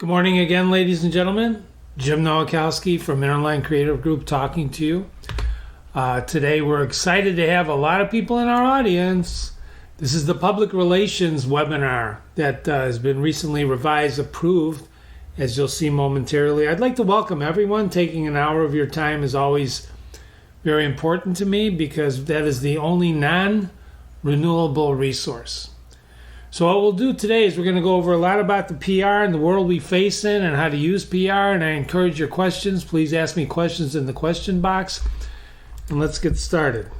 Good morning again, ladies and gentlemen. Jim Nowakowski from Interline Creative Group talking to you. Today we're excited to have a lot of people in our audience. This is the public relations webinar that has been recently revised, approved, as you'll see momentarily. I'd like to welcome everyone. Taking an hour of your time is always very important to me because that is the only non-renewable resource. So what we'll do today is we're going to go over a lot about the PR and the world we face in and how to use PR, and I encourage your questions. Please ask me questions in the question box, and let's get started.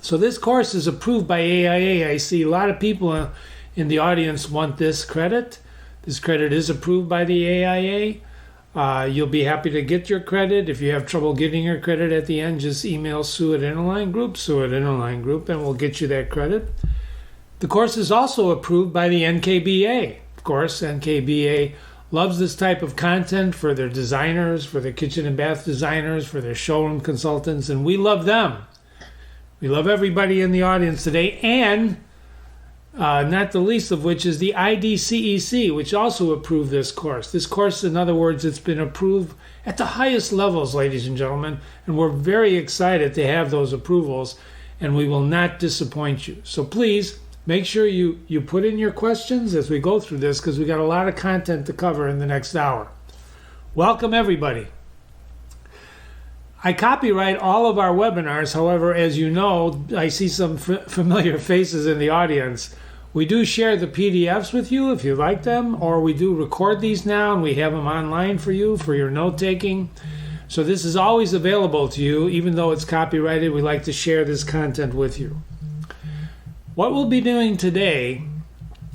So this course is approved by AIA. I see a lot of people in the audience want this credit. This credit is approved by the AIA. You'll be happy to get your credit. If you have trouble getting your credit at the end, just email Sue at Interline Group, and we'll get you that credit. The course is also approved by the NKBA. Of course, NKBA loves this type of content for their designers, for their kitchen and bath designers, for their showroom consultants, and we love them. We love everybody in the audience today, and not the least of which is the IDCEC, which also approved this course. This course, in other words, it's been approved at the highest levels, ladies and gentlemen, and we're very excited to have those approvals, and we will not disappoint you. So please, make sure you put in your questions as we go through this because we got a lot of content to cover in the next hour. Welcome, everybody. I copyright all of our webinars. However, as you know, I see some familiar faces in the audience. We do share the PDFs with you if you like them, or we do record these now and we have them online for you for your note-taking. So this is always available to you. Even though it's copyrighted, we like to share this content with you. What we'll be doing today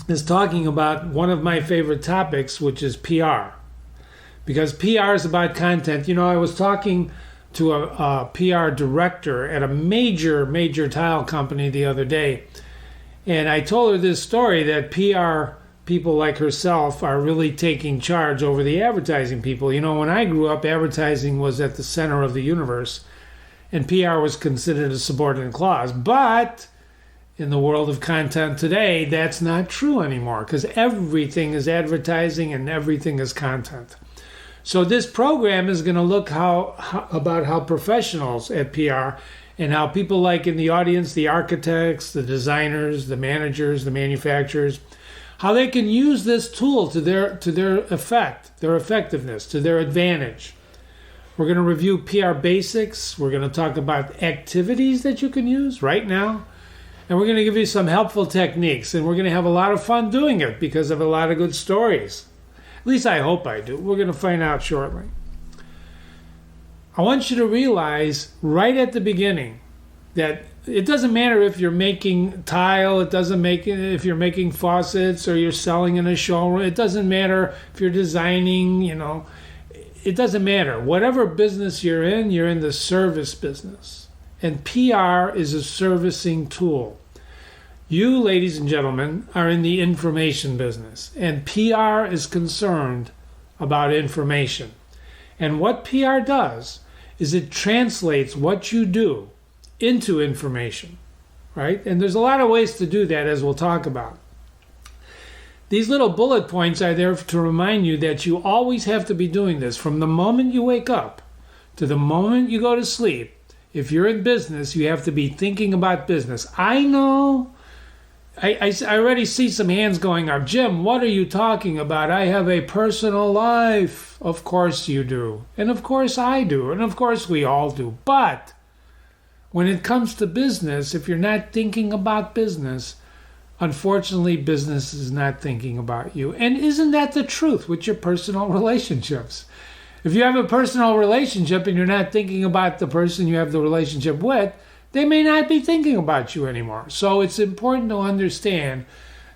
is talking about one of my favorite topics, which is PR. Because PR is about content. You know, I was talking to a PR director at a major tile company the other day, and I told her this story that PR people like herself are really taking charge over the advertising people. You know, when I grew up, advertising was at the center of the universe, and PR was considered a subordinate clause. But in the world of content today, that's not true anymore because everything is advertising and everything is content. So this program is going to look about how professionals at PR and how people like in the audience, the architects, the designers, the managers, the manufacturers, how they can use this tool to their effect, their effectiveness, to their advantage. We're going to review PR basics. We're going to talk about activities that you can use right now. And we're going to give you some helpful techniques, and we're going to have a lot of fun doing it because of a lot of good stories. At least I hope I do. We're going to find out shortly. I want you to realize right at the beginning that it doesn't matter if you're making tile, it doesn't make if you're making faucets or you're selling in a showroom, it doesn't matter if you're designing, it doesn't matter. Whatever business you're in the service business. And PR is a servicing tool. You, ladies and gentlemen, are in the information business, and PR is concerned about information. And what PR does is it translates what you do into information, right? And there's a lot of ways to do that, as we'll talk about. These little bullet points are there to remind you that you always have to be doing this from the moment you wake up to the moment you go to sleep. If you're in business, you have to be thinking about business. I know. I already see some hands going up. Jim, what are you talking about? I have a personal life. Of course you do. And of course I do. And of course we all do. But when it comes to business, if you're not thinking about business, unfortunately, business is not thinking about you. And isn't that the truth with your personal relationships? If you have a personal relationship and you're not thinking about the person you have the relationship with, they may not be thinking about you anymore. So it's important to understand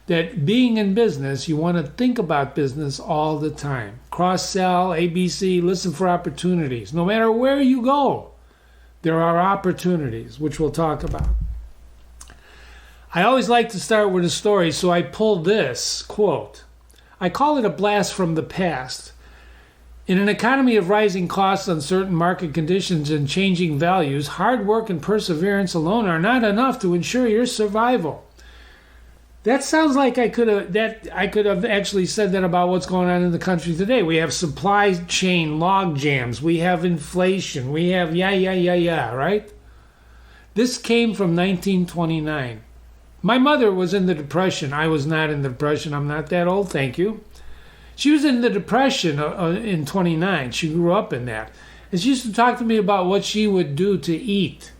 that being in business, you want to think about business all the time. Cross-sell, ABC, listen for opportunities. No matter where you go, there are opportunities, which we'll talk about. I always like to start with a story, so I pulled this quote. I call it a blast from the past. In an economy of rising costs, uncertain market conditions, and changing values, hard work and perseverance alone are not enough to ensure your survival. That sounds like I could have actually said that about what's going on in the country today. We have supply chain log jams, we have inflation, we have right? This came from 1929. My mother was in the Depression. I was not in the Depression. I'm not that old, thank you. She was in the Depression in 29. She grew up in that. And she used to talk to me about what she would do to eat.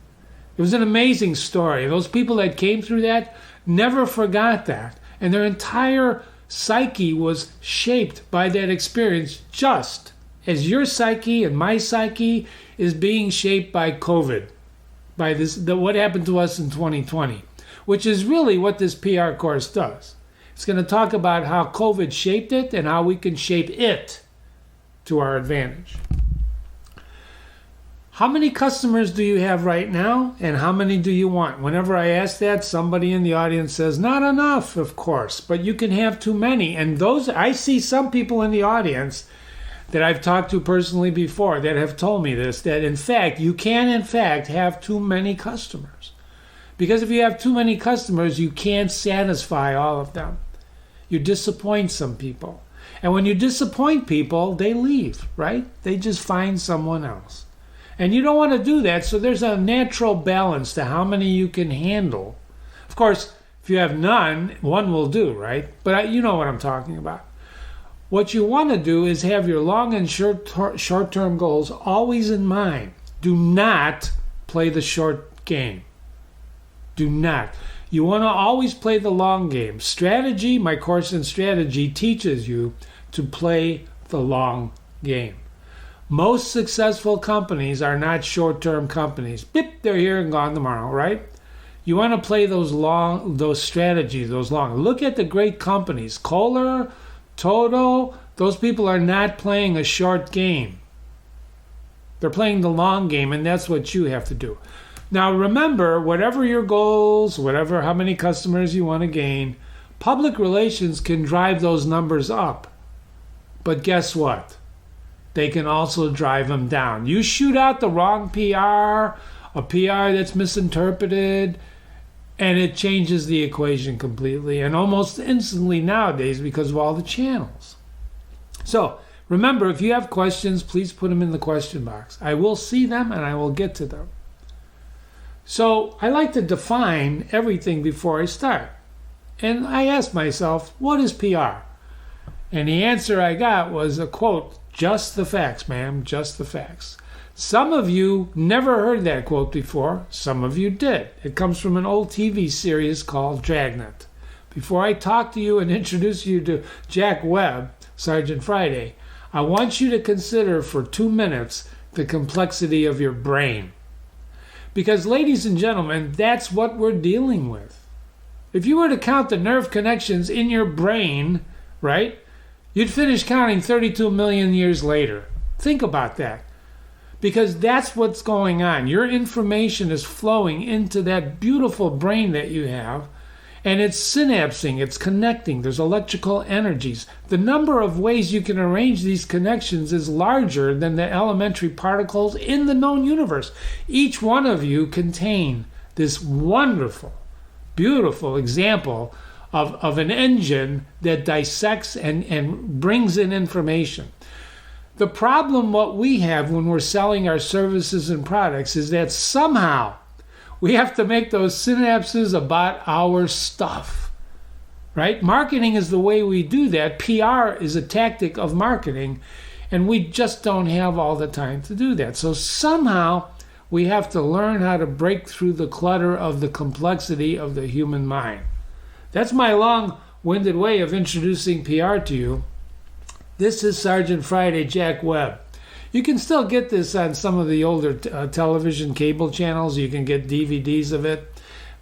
It was an amazing story. Those people that came through that never forgot that. And their entire psyche was shaped by that experience, just as your psyche and my psyche is being shaped by COVID, by what happened to us in 2020, which is really what this PR course does. It's going to talk about how COVID shaped it and how we can shape it to our advantage. How many customers do you have right now, and how many do you want? Whenever I ask that, somebody in the audience says, not enough, of course, but you can have too many. And those, I see some people in the audience that I've talked to personally before that have told me this, that in fact, you can in fact have too many customers. Because if you have too many customers, you can't satisfy all of them. You disappoint some people. And when you disappoint people, they leave, right? They just find someone else. And you don't want to do that, so there's a natural balance to how many you can handle. Of course, if you have none, one will do, right? But you know what I'm talking about. What you want to do is have your long and short-term goals always in mind. Do not play the short game. Do not. You want to always play the long game. Strategy, my course in strategy, teaches you to play the long game. Most successful companies are not short-term companies. Beep, they're here and gone tomorrow, right? You want to play those strategies, those long. Look at the great companies. Kohler, Toto, those people are not playing a short game. They're playing the long game, and that's what you have to do. Now remember, whatever your goals, how many customers you want to gain, public relations can drive those numbers up. But guess what? They can also drive them down. You shoot out the wrong PR, a PR that's misinterpreted, and it changes the equation completely and almost instantly nowadays because of all the channels. So remember, if you have questions, please put them in the question box. I will see them and I will get to them. So I like to define everything before I start. And I asked myself, what is PR? And the answer I got was a quote, just the facts, ma'am, just the facts. Some of you never heard that quote before. Some of you did. It comes from an old TV series called Dragnet. Before I talk to you and introduce you to Jack Webb, Sergeant Friday, I want you to consider for 2 minutes the complexity of your brain. Because, ladies and gentlemen, that's what we're dealing with. If you were to count the nerve connections in your brain, right, you'd finish counting 32 million years later. Think about that. Because that's what's going on. Your information is flowing into that beautiful brain that you have, and it's synapsing, it's connecting. There's electrical energies. The number of ways you can arrange these connections is larger than the elementary particles in the known universe. Each one of you contain this wonderful, beautiful example of an engine that dissects and brings in information. The problem what we have when we're selling our services and products is that somehow we have to make those synapses about our stuff, right? Marketing is the way we do that. PR is a tactic of marketing, and we just don't have all the time to do that. So somehow we have to learn how to break through the clutter of the complexity of the human mind. That's my long-winded way of introducing PR to you. This is Sergeant Friday, Jack Webb. You can still get this on some of the older television cable channels. You can get DVDs of it.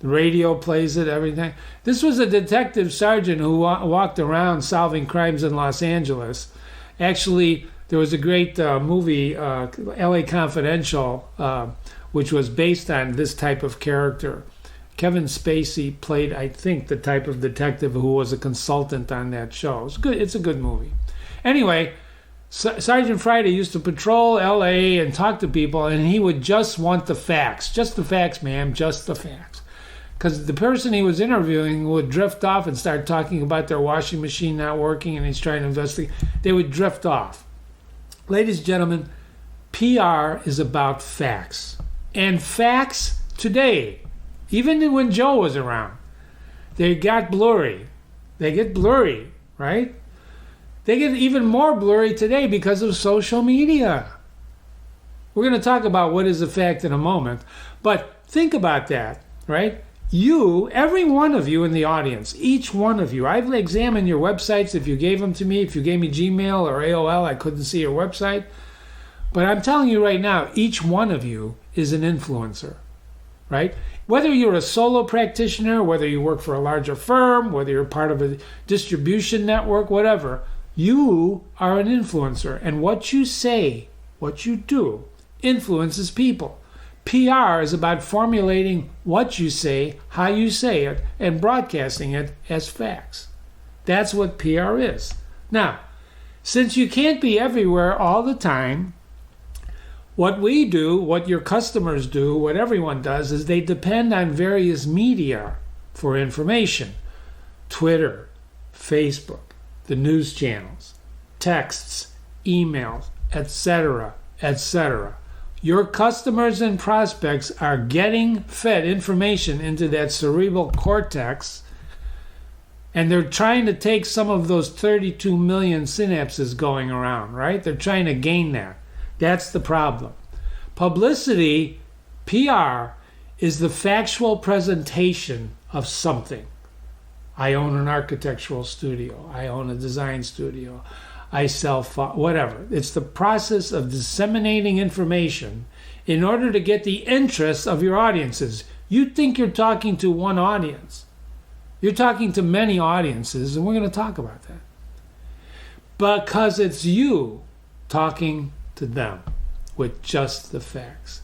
The radio plays it, everything. This was a detective sergeant who walked around solving crimes in Los Angeles. Actually, there was a great movie, LA Confidential, which was based on this type of character. Kevin Spacey played, I think, the type of detective who was a consultant on that show. It's good. It's a good movie. Anyway, Sergeant Friday used to patrol L.A. and talk to people, and he would just want the facts. Just the facts, ma'am, just the facts. because the person he was interviewing would drift off and start talking about their washing machine not working and he's trying to investigate. They would drift off. Ladies and gentlemen, PR is about facts. And facts today, even when Joe was around, they got blurry. They get blurry, right? They get even more blurry today because of social media. We're going to talk about what is a fact in a moment. But think about that, right? You, every one of you in the audience, each one of you, I've examined your websites if you gave them to me. If you gave me Gmail or AOL, I couldn't see your website. But I'm telling you right now, each one of you is an influencer, right? Whether you're a solo practitioner, whether you work for a larger firm, whether you're part of a distribution network, whatever, you are an influencer. And what you say, what you do, influences people. PR is about formulating what you say, how you say it, and broadcasting it as facts. That's what PR is. Now, since you can't be everywhere all the time, what we do, what your customers do, what everyone does, is they depend on various media for information. Twitter, Facebook, the news channels, texts, emails, etc., etc. Your customers and prospects are getting fed information into that cerebral cortex, and they're trying to take some of those 32 million synapses going around, right? They're trying to gain that. That's the problem. Publicity, PR, is the factual presentation of something. I own an architectural studio. I own a design studio. I sell whatever. It's the process of disseminating information in order to get the interest of your audiences. You think you're talking to one audience. You're talking to many audiences, and we're going to talk about that. Because it's you talking to them with just the facts.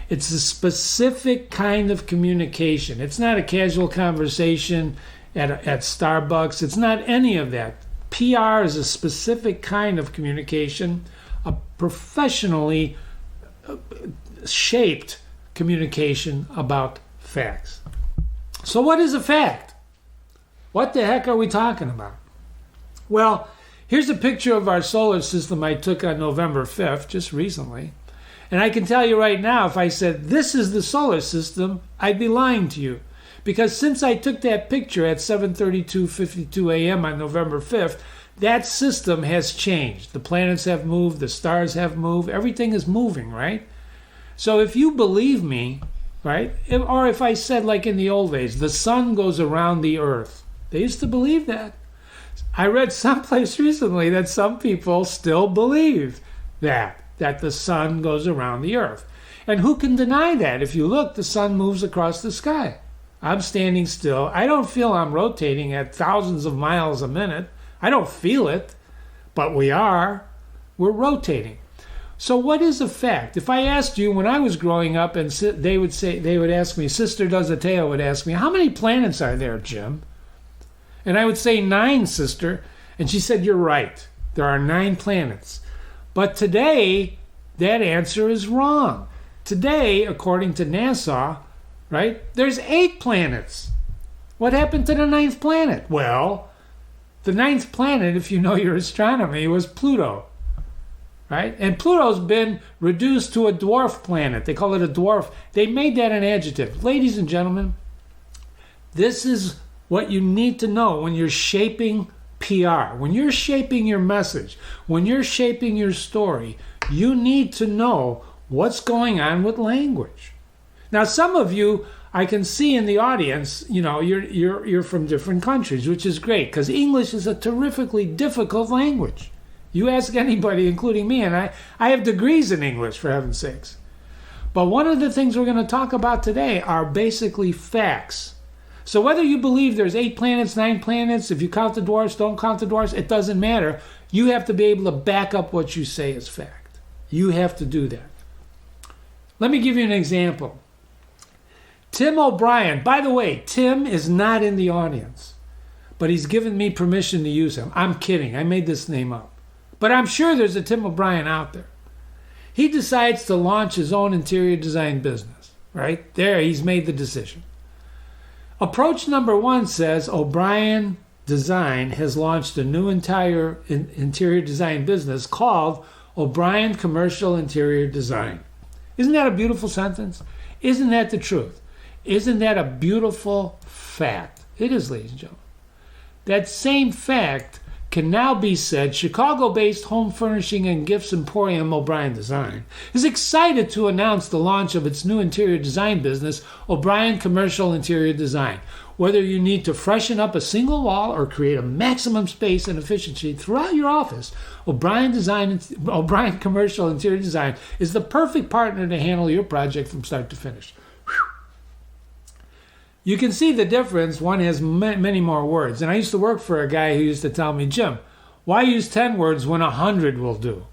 It's a specific kind of communication. It's not a casual conversation at Starbucks. It's not any of that. PR is a specific kind of communication, a professionally shaped communication about facts. So what is a fact? What the heck are we talking about? Well, here's a picture of our solar system I took on November 5th, just recently. And I can tell you right now, if I said, this is the solar system, I'd be lying to you. Because since I took that picture at 7:52 a.m. on November 5th, that system has changed. The planets have moved, the stars have moved, everything is moving, right? So if you believe me, right, or if I said like in the old days, the sun goes around the earth. They used to believe that. I read someplace recently that some people still believe that the sun goes around the earth. And who can deny that? If you look, the sun moves across the sky. I'm standing still. I don't feel I'm rotating at thousands of miles a minute. I don't feel it, but we are. We're rotating. So what is a fact? If I asked you when I was growing up, and they would ask me, Sister Dozateo would ask me, how many planets are there, Jim? And I would say 9, sister. And she said, you're right. There are 9 planets. But today, that answer is wrong. Today, according to NASA, right, there's 8 planets. What happened to the 9th planet? Well, the 9th planet, if you know your astronomy, was Pluto. Right? And Pluto's been reduced to a dwarf planet. They call it a dwarf. They made that an adjective. Ladies and gentlemen, this is what you need to know when you're shaping PR. When you're shaping your message, when you're shaping your story, you need to know what's going on with language. Now, some of you, I can see in the audience, you know, you're from different countries, which is great, because English is a terrifically difficult language. You ask anybody, including me, and I have degrees in English, for heaven's sakes. But one of the things we're going to talk about today are basically facts. So whether you believe there's 8 planets, 9 planets, if you count the dwarfs, don't count the dwarfs, it doesn't matter. You have to be able to back up what you say as fact. You have to do that. Let me give you an example. Tim O'Brien, by the way, Tim is not in the audience, but he's given me permission to use him. I'm kidding. I made this name up. But I'm sure there's a Tim O'Brien out there. He decides to launch his own interior design business, right? There, he's made the decision. Approach number 1 says O'Brien Design has launched a new entire interior design business called O'Brien Commercial Interior Design. Isn't that a beautiful sentence? Isn't that the truth? Isn't that a beautiful fact? It is, ladies and gentlemen. That same fact can now be said Chicago-based home furnishing and gifts emporium O'Brien Design is excited to announce the launch of its new interior design business, O'Brien Commercial Interior Design. Whether you need to freshen up a single wall or create a maximum space and efficiency throughout your office, O'Brien Commercial Interior Design is the perfect partner to handle your project from start to finish. You can see the difference. One has many more words. And I used to work for a guy who used to tell me, Jim, why use 10 words when 100 will do?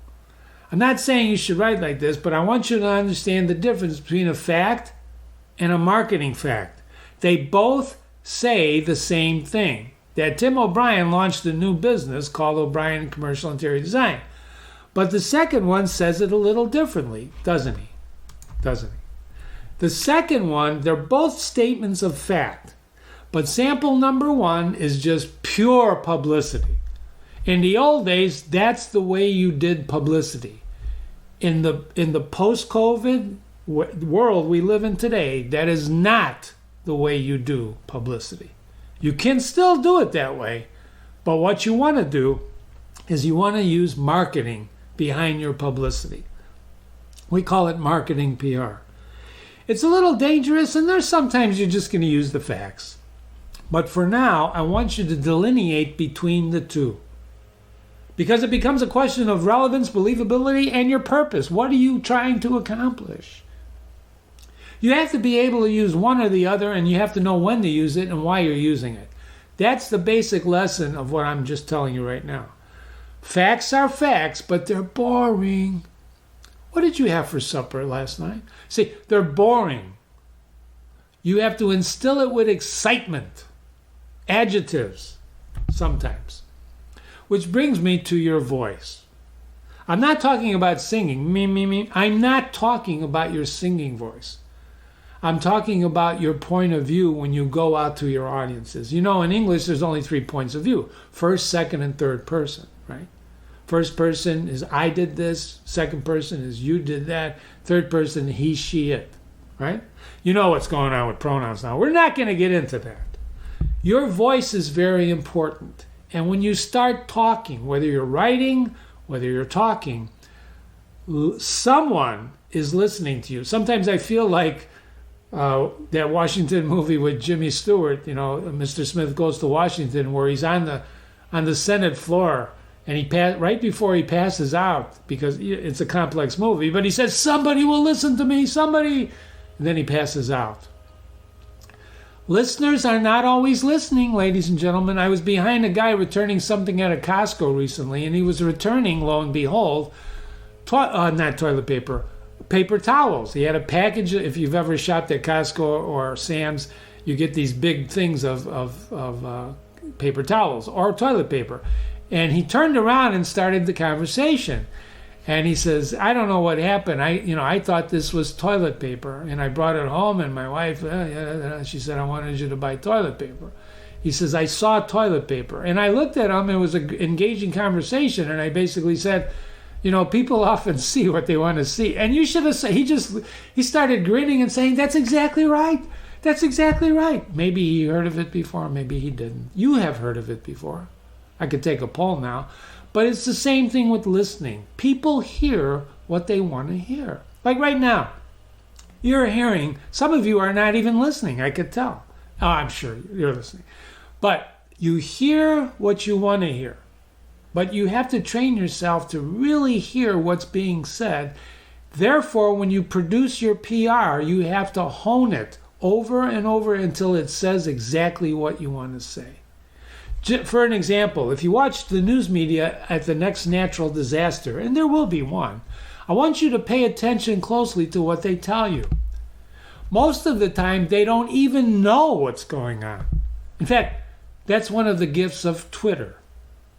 I'm not saying you should write like this, but I want you to understand the difference between a fact and a marketing fact. They both say the same thing, that Tim O'Brien launched a new business called O'Brien Commercial Interior Design. But the second one says it a little differently, doesn't he? The second one, they're both statements of fact, but sample number 1 is just pure publicity. In the old days, that's the way you did publicity. In the post-COVID world we live in today, that is not the way you do publicity. You can still do it that way, but what you want to do is you want to use marketing behind your publicity. We call it marketing PR. It's a little dangerous, and there's sometimes you're just going to use the facts. But for now, I want you to delineate between the two. Because it becomes a question of relevance, believability, and your purpose. What are you trying to accomplish? You have to be able to use one or the other, and you have to know when to use it and why you're using it. That's the basic lesson of what I'm just telling you right now. Facts are facts, but they're boring. What did you have for supper last night? See, they're boring. You have to instill it with excitement, adjectives, sometimes. Which brings me to your voice. I'm not talking about singing, me. I'm not talking about your singing voice. I'm talking about your point of view when you go out to your audiences. You know, in English, there's only 3 points of view. First, second, and third person, right? First person is I did this. Second person is you did that. Third person, he, she, it. Right? You know what's going on with pronouns now. We're not going to get into that. Your voice is very important. And when you start talking, whether you're writing, whether you're talking, someone is listening to you. Sometimes I feel like that Washington movie with Jimmy Stewart, you know, Mr. Smith Goes to Washington, where he's on the Senate floor. And right before he passes out, because it's a complex movie, but he says, somebody will listen to me, somebody. And then he passes out. Listeners are not always listening, ladies and gentlemen. I was behind a guy returning something at a Costco recently, and he was returning, lo and behold, not toilet paper, paper towels. He had a package. If you've ever shopped at Costco or Sam's, you get these big things of paper towels or toilet paper. And he turned around and started the conversation. And he says, I don't know what happened. I thought this was toilet paper. And I brought it home, and my wife, she said, I wanted you to buy toilet paper. He says, I saw toilet paper. And I looked at him. It was an engaging conversation. And I basically said, people often see what they want to see. And you should have said, he started grinning and saying, that's exactly right. That's exactly right. Maybe he heard of it before. Maybe he didn't. You have heard of it before. I could take a poll now. But it's the same thing with listening. People hear what they want to hear. Like right now, you're hearing, some of you are not even listening, I could tell. Oh, I'm sure you're listening. But you hear what you want to hear. But you have to train yourself to really hear what's being said. Therefore, when you produce your PR, you have to hone it over and over until it says exactly what you want to say. For an example, if you watch the news media at the next natural disaster, and there will be one, I want you to pay attention closely to what they tell you. Most of the time, they don't even know what's going on. In fact, that's one of the gifts of Twitter.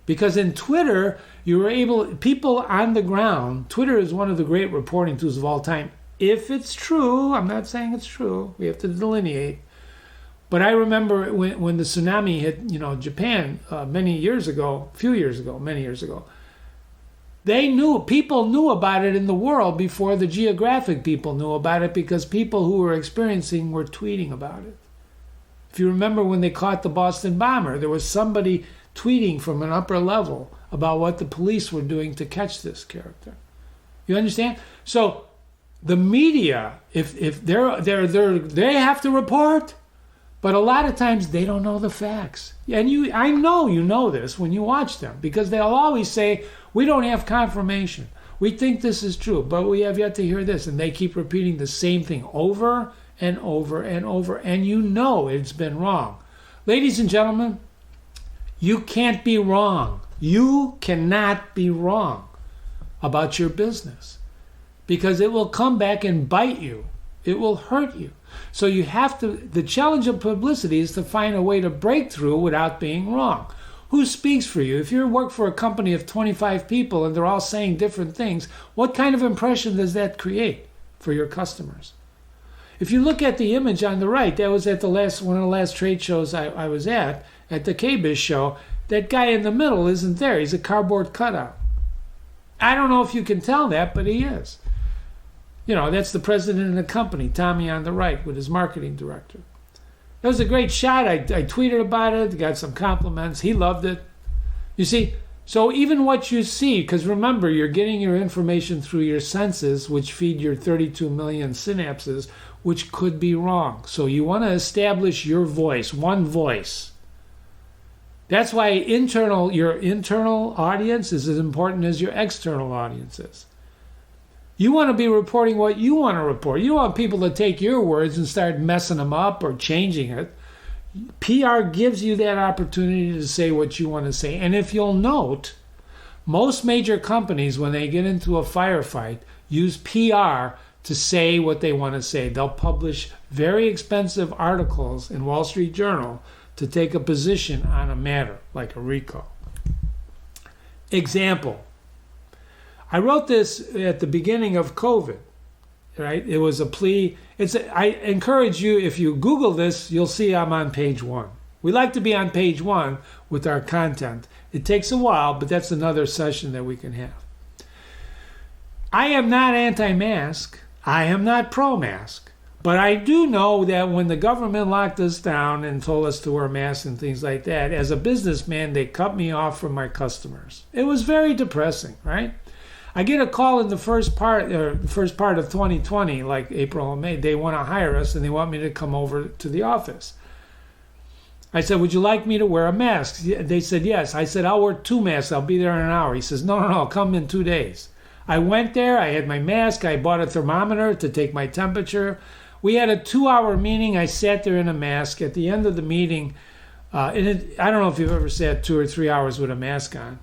Because in Twitter, people on the ground, Twitter is one of the great reporting tools of all time. If it's true, I'm not saying it's true, we have to delineate. But I remember when the tsunami hit, Japan many years ago, many years ago, people knew about it in the world before the geographic people knew about it, because people who were experiencing were tweeting about it. If you remember when they caught the Boston bomber, there was somebody tweeting from an upper level about what the police were doing to catch this character. You understand? So the media, if they have to report, but a lot of times they don't know the facts. And I know you know this when you watch them, because they'll always say, we don't have confirmation. We think this is true, but we have yet to hear this. And they keep repeating the same thing over and over and over, and you know it's been wrong. Ladies and gentlemen, you can't be wrong. You cannot be wrong about your business, because it will come back and bite you. It will hurt you. So you have to, the challenge of publicity is to find a way to break through without being wrong. Who speaks for you? If you work for a company of 25 people and they're all saying different things, what kind of impression does that create for your customers? If you look at the image on the right, that was at one of the last trade shows I was at the KBIS show. That guy in the middle isn't there. He's a cardboard cutout. I don't know if you can tell that, but he is. That's the president of the company, Tommy on the right, with his marketing director. That was a great shot. I tweeted about it, got some compliments. He loved it. You see, so even what you see, because remember, you're getting your information through your senses, which feed your 32 million synapses, which could be wrong. So you want to establish your voice, one voice. That's why your internal audience is as important as your external audience is. You want to be reporting what you want to report. You don't want people to take your words and start messing them up or changing it. PR gives you that opportunity to say what you want to say. And if you'll note, most major companies, when they get into a firefight, use PR to say what they want to say. They'll publish very expensive articles in Wall Street Journal to take a position on a matter, like a RICO. Example. I wrote this at the beginning of COVID, right? It was a plea. I encourage you, if you Google this, you'll see I'm on page 1. We like to be on page 1 with our content. It takes a while, but that's another session that we can have. I am not anti-mask. I am not pro-mask. But I do know that when the government locked us down and told us to wear masks and things like that, as a businessman, they cut me off from my customers. It was very depressing, right? I get a call in the first part of 2020, like April and May. They want to hire us and they want me to come over to the office. I said, would you like me to wear a mask? They said, yes. I said, I'll wear 2 masks. I'll be there in an hour. He says, no, come in 2 days. I went there. I had my mask. I bought a thermometer to take my temperature. We had a 2-hour meeting. I sat there in a mask. At the end of the meeting, I don't know if you've ever sat 2 or 3 hours with a mask on.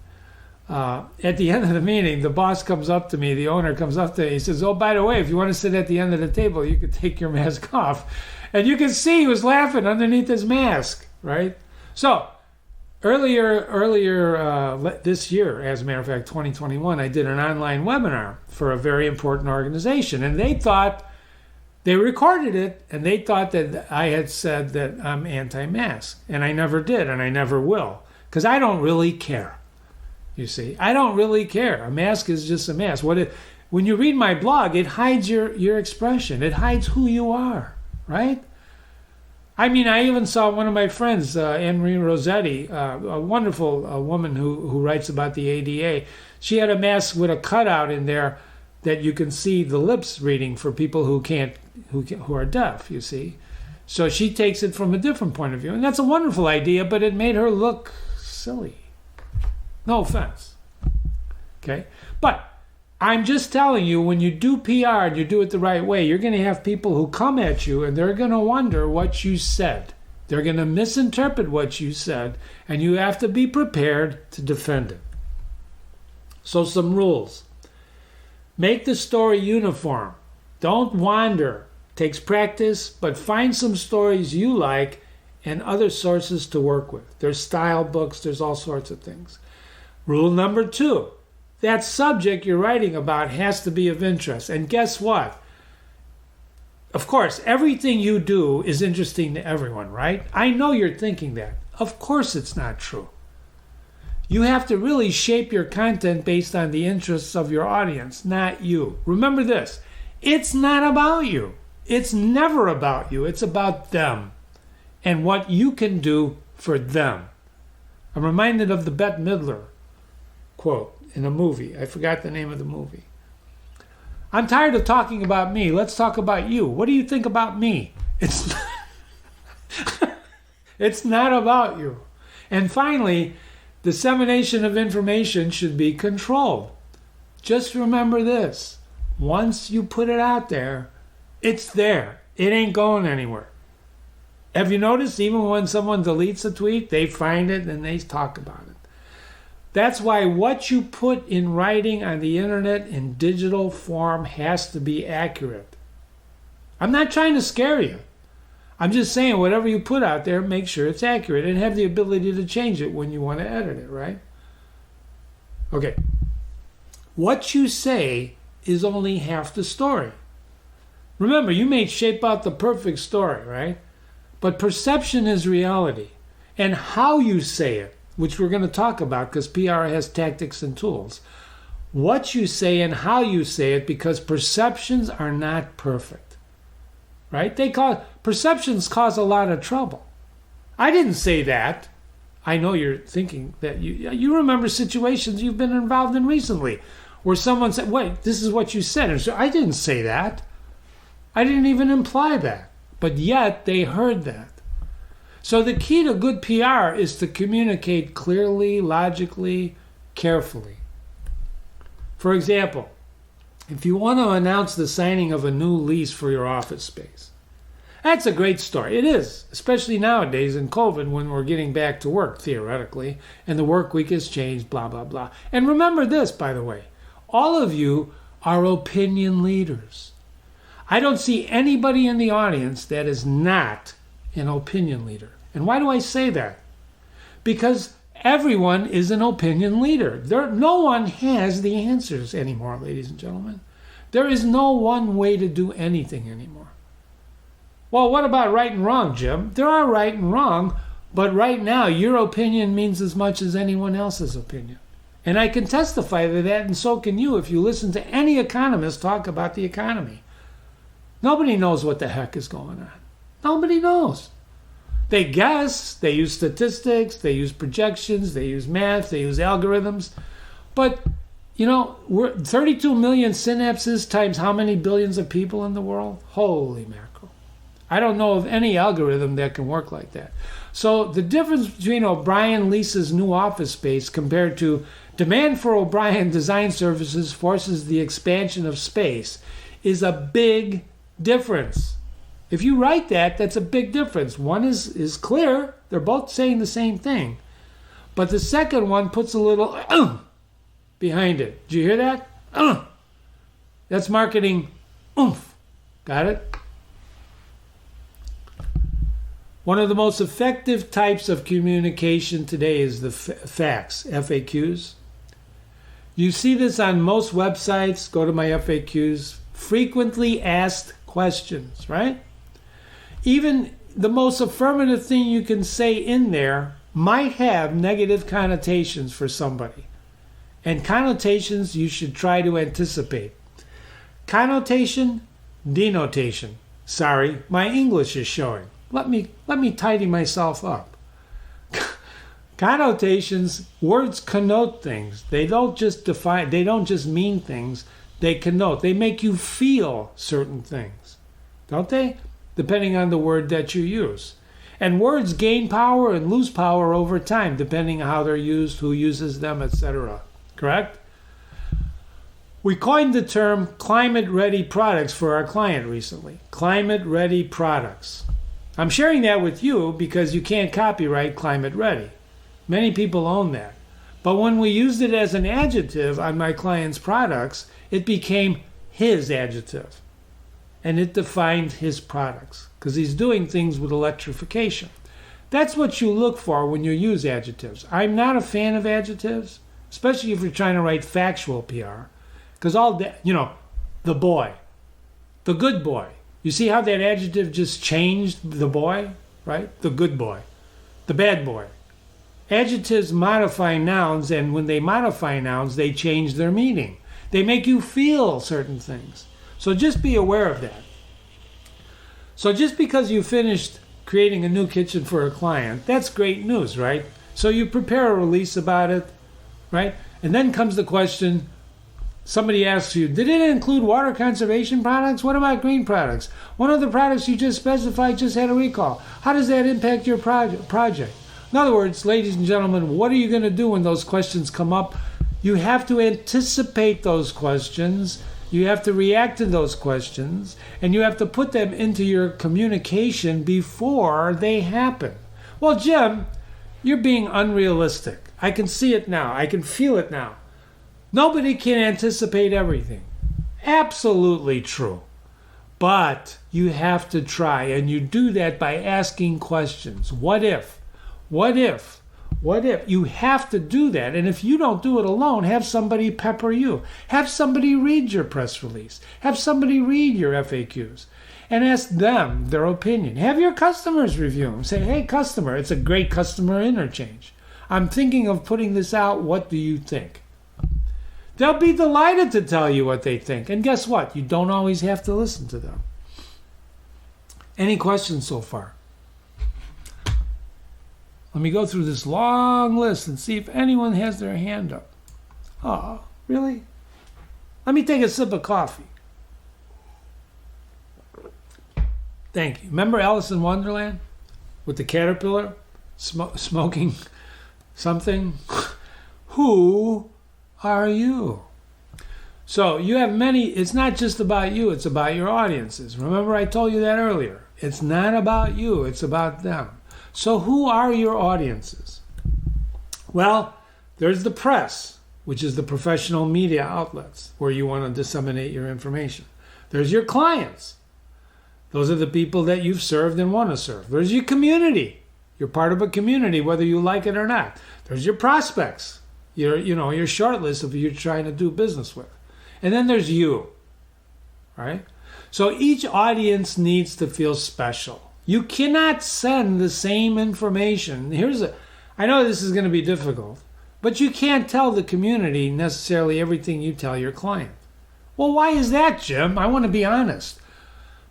At the end of the meeting, the boss comes up to me, the owner comes up to me, he says, oh, by the way, if you want to sit at the end of the table, you could take your mask off. And you can see he was laughing underneath his mask, right? So, earlier this year, as a matter of fact, 2021, I did an online webinar for a very important organization, and they recorded it, and they thought that I had said that I'm anti-mask, and I never did, and I never will, because I don't really care. You see, I don't really care. A mask is just a mask. When you read my blog, it hides your expression. It hides who you are, right? I mean, I even saw one of my friends, Anne-Marie Rossetti, a wonderful woman who writes about the ADA. She had a mask with a cutout in there that you can see the lips reading for people who are deaf, you see. So she takes it from a different point of view. And that's a wonderful idea, but it made her look silly. No offense. Okay? But I'm just telling you, when you do PR and you do it the right way, you're going to have people who come at you and they're going to wonder what you said. They're going to misinterpret what you said, and you have to be prepared to defend it. So some rules. Make the story uniform. Don't wander. Takes practice, but find some stories you like and other sources to work with. There's style books, there's all sorts of things. Rule number 2, that subject you're writing about has to be of interest. And guess what? Of course, everything you do is interesting to everyone, right? I know you're thinking that. Of course it's not true. You have to really shape your content based on the interests of your audience, not you. Remember this, it's not about you. It's never about you. It's about them and what you can do for them. I'm reminded of the Bette Midler quote in a movie. I forgot the name of the movie. I'm tired of talking about me. Let's talk about you. What do you think about me? It's it's not about you. And finally, dissemination of information should be controlled. Just remember this. Once you put it out there, it's there. It ain't going anywhere. Have you noticed even when someone deletes a tweet, they find it and they talk about it? That's why what you put in writing on the internet in digital form has to be accurate. I'm not trying to scare you. I'm just saying whatever you put out there, make sure it's accurate and have the ability to change it when you want to edit it, right? Okay. What you say is only half the story. Remember, you may shape out the perfect story, right? But perception is reality. And how you say it, which we're going to talk about because PR has tactics and tools. What you say and how you say it, because perceptions are not perfect. Right? Perceptions cause a lot of trouble. I didn't say that. I know you're thinking that you remember situations you've been involved in recently where someone said, wait, this is what you said. And so I didn't say that. I didn't even imply that. But yet they heard that. So the key to good PR is to communicate clearly, logically, carefully. For example, if you want to announce the signing of a new lease for your office space, that's a great story. It is, especially nowadays in COVID when we're getting back to work, theoretically, and the work week has changed, blah, blah, blah. And remember this, by the way, all of you are opinion leaders. I don't see anybody in the audience that is not an opinion leader. And why do I say that? Because everyone is an opinion leader. No one has the answers anymore, ladies and gentlemen. There is no one way to do anything anymore. Well, what about right and wrong, Jim? There are right and wrong, but right now your opinion means as much as anyone else's opinion. And I can testify to that, and so can you if you listen to any economist talk about the economy. Nobody knows what the heck is going on. Nobody knows. They guess, they use statistics, they use projections, they use math, they use algorithms. But, we're 32 million synapses times how many billions of people in the world? Holy mackerel. I don't know of any algorithm that can work like that. So the difference between O'Brien leases new office space compared to demand for O'Brien design services forces the expansion of space is a big difference. If you write that, that's a big difference. One is clear. They're both saying the same thing. But the second one puts a little behind it. Did you hear that? That's marketing oomph. Got it? One of the most effective types of communication today is the facts, FAQs. You see this on most websites. Go to my FAQs. Frequently asked questions, right? Even the most affirmative thing you can say in there might have negative connotations for somebody. And connotations you should try to anticipate. Connotation, denotation. Sorry, my English is showing. Let me tidy myself up. Connotations, words connote things. They don't just mean things. They connote. They make you feel certain things. Don't they? Depending on the word that you use. And words gain power and lose power over time, depending on how they're used, who uses them, etc. Correct? We coined the term climate-ready products for our client recently. Climate-ready products. I'm sharing that with you because you can't copyright climate-ready. Many people own that. But when we used it as an adjective on my client's products, it became his adjective. And it defined his products because he's doing things with electrification. That's what you look for when you use adjectives. I'm not a fan of adjectives, especially if you're trying to write factual PR. Because the boy, the good boy. You see how that adjective just changed the boy, right? The good boy, the bad boy. Adjectives modify nouns, and when they modify nouns, they change their meaning. They make you feel certain things. So just be aware of that. So just because you finished creating a new kitchen for a client, that's great news, right? So you prepare a release about it, right? And then comes the question, somebody asks you, did it include water conservation products? What about green products? One of the products you just specified just had a recall. How does that impact your project? In other words, ladies and gentlemen, what are you going to do when those questions come up? You have to anticipate those questions. You have to react to those questions. And you have to put them into your communication before they happen. Well, Jim, you're being unrealistic. I can see it now. I can feel it now. Nobody can anticipate everything. Absolutely true. But you have to try. And you do that by asking questions. What if? What if? What if? You have to do that. And if you don't do it alone, have somebody pepper you. Have somebody read your press release. Have somebody read your FAQs. And ask them their opinion. Have your customers review them. Say, hey, customer, it's a great customer interchange. I'm thinking of putting this out. What do you think? They'll be delighted to tell you what they think. And guess what? You don't always have to listen to them. Any questions so far? Let me go through this long list and see if anyone has their hand up. Oh, really? Let me take a sip of coffee. Thank you. Remember Alice in Wonderland? With the caterpillar smoking something? Who are you? So you have many, it's not just about you, it's about your audiences. Remember I told you that earlier. It's not about you, it's about them. So who are your audiences? Well, there's the press, which is the professional media outlets where you want to disseminate your information. There's your clients. Those are the people that you've served and want to serve. There's your community. You're part of a community, whether you like it or not. There's your prospects, your short list of who you're trying to do business with. And then there's you, right? So each audience needs to feel special. You cannot send the same information. I know this is going to be difficult, but you can't tell the community necessarily everything you tell your client. Well, why is that, Jim? I want to be honest.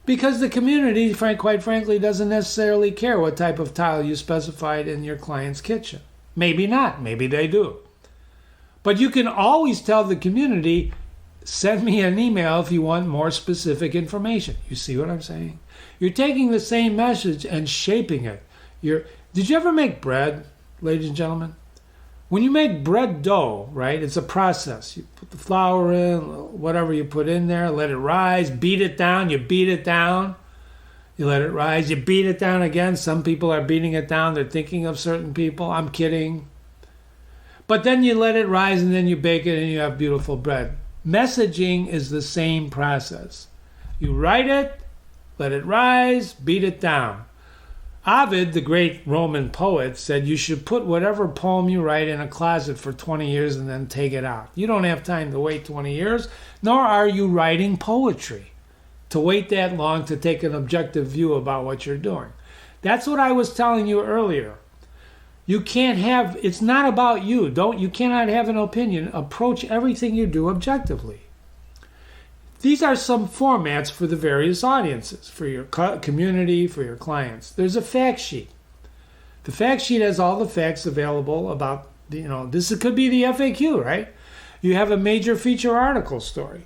Because the community, quite frankly, doesn't necessarily care what type of tile you specified in your client's kitchen. Maybe not. Maybe they do. But you can always tell the community, send me an email if you want more specific information. You see what I'm saying? You're taking the same message and shaping it. Did you ever make bread, ladies and gentlemen? When you make bread dough, right, it's a process. You put the flour in, whatever you put in there, let it rise, beat it down, you beat it down. You let it rise, you beat it down again. Some people are beating it down. They're thinking of certain people. I'm kidding. But then you let it rise and then you bake it and you have beautiful bread. Messaging is the same process. You write it, let it rise, beat it down. Ovid, the great Roman poet, said you should put whatever poem you write in a closet for 20 years and then take it out. You don't have time to wait 20 years, nor are you writing poetry to wait that long to take an objective view about what you're doing. That's what I was telling you earlier. You can't have, it's not about you. You cannot have an opinion. Approach everything you do objectively. These are some formats for the various audiences, for your community, for your clients. There's a fact sheet. The fact sheet has all the facts available about, this could be the FAQ, right? You have a major feature article story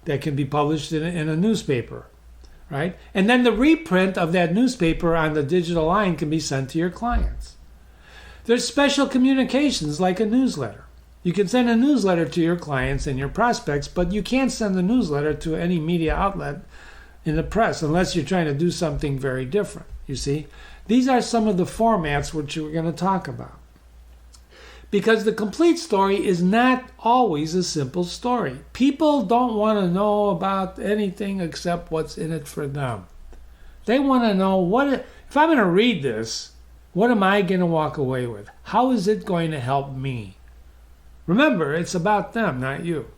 that can be published in a newspaper, right? And then the reprint of that newspaper on the digital line can be sent to your clients. There's special communications like a newsletter. You can send a newsletter to your clients and your prospects, but you can't send the newsletter to any media outlet in the press unless you're trying to do something very different, you see? These are some of the formats which we're going to talk about. Because the complete story is not always a simple story. People don't want to know about anything except what's in it for them. They want to know, if I'm going to read this, what am I going to walk away with? How is it going to help me? Remember, it's about them, not you.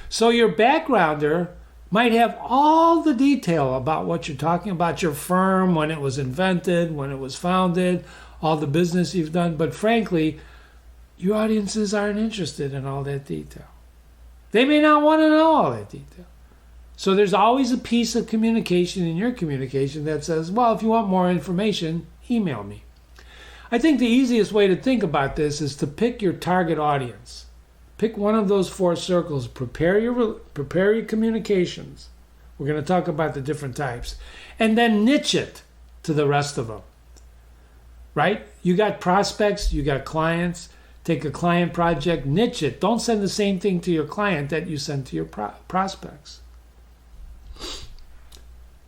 So your backgrounder might have all the detail about what you're talking about, your firm, when it was invented, when it was founded, all the business you've done. But frankly, your audiences aren't interested in all that detail. They may not want to know all that detail. So there's always a piece of communication in your communication that says, well, if you want more information, email me. I think the easiest way to think about this is to pick your target audience. Pick one of those 4 circles. Prepare your communications. We're going to talk about the different types. And then niche it to the rest of them. Right? You got prospects, you got clients. Take a client project, niche it. Don't send the same thing to your client that you send to your prospects.